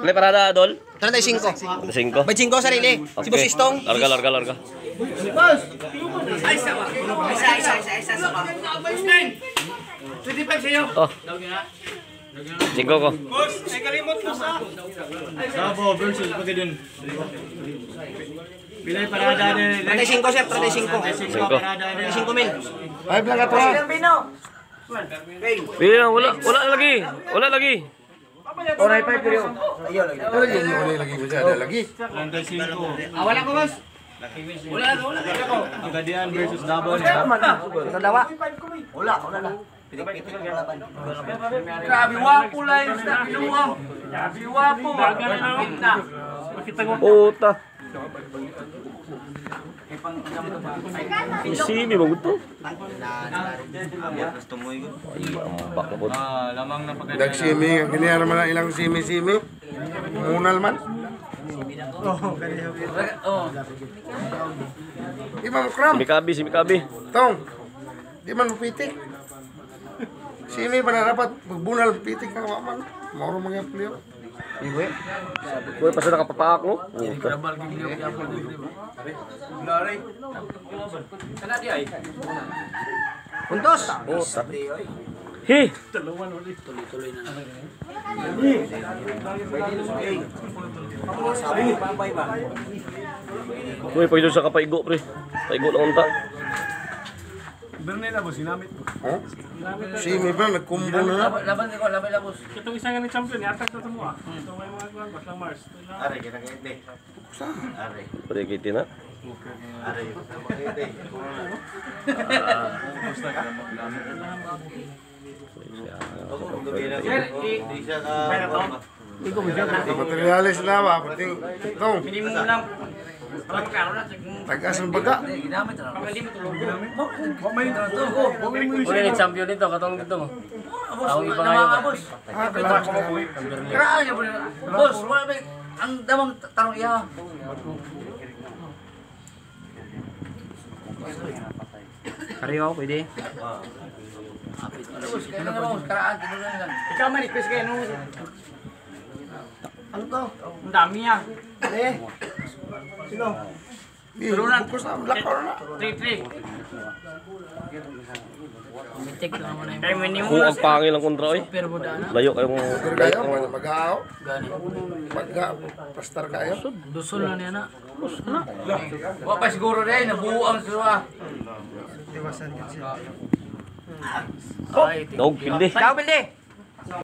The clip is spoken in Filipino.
Play parada, Dol. 35. 5. 25 sarili. Si Boss Istong. Larga. Boss! Ay, isa ba? Isa ba? 25 sa'yo. Oh. 5 ko. Boss, ay kalimot mo sa. Sabo versus Pagidun. Pilay parada din. 35 sir, 35. 35 mil. Ay, blaga to. Wala lagi. Oray pa pero. Ayun lagi ada lagi. 35. Wala ko, boss. Wala. Pagadian versus Davao. Dawa. Grabe, wapo lang yung sa kinuha. Grabe, wapo. Ganda. Puta. Simi ba gusto? Gusto mo yun? Ay, ambak na po. Lamang na pagadian. Dagsimi, ganyan naman ang ilang simi-simi. Munal man. Di man mo kram. Simikabi. Tong. Di man mo pitik. Simi ba na dapat magbunal pitik ka man. Mauro mga pliyo. Uy, pasa nakapapaak mo. Puntos. Puta. Hi. Uy, pwede sa kapaigo, pre. Paigo lang unta. Bernela boss, sinamit mo. Oh? Simi ba nagkumbo na. Laban ko, boss. Itong isang nga ni champion, i-attack na ito mo ah. Ito may mga kuwan, basta Mars. Are, kita-kita. Are, Pwede kitin na. are. Kita. Di siya ka... Materialis na ba? Pating. Tong. Minimum lang. Parang karo na. Tagas ng baga. Ginamit na. Pag hindi mo tulog. Uli ni champion dito, katong dito mo. Ako iba ngayon. Boss. Kalakas na. Grabe, boss. Wala ba? Ang damang tanong iya. Kariyo, pwede. Kailan na boss? Karaan, tinulan lang. Ikaw manipis kayo nung... Ano to? Ang dami niya. Sino? Bukus na. Lakaw na. 3-3. Kaya minimum Kung ang pangil ang kontra, oy. pero buda na. Layo kayong... Pero kayo, mag-aaw. Pastar kayo. Dusol na niya na. Wala pa siguro rin, nabuang sila. Dog, pildi. Daw, pildi.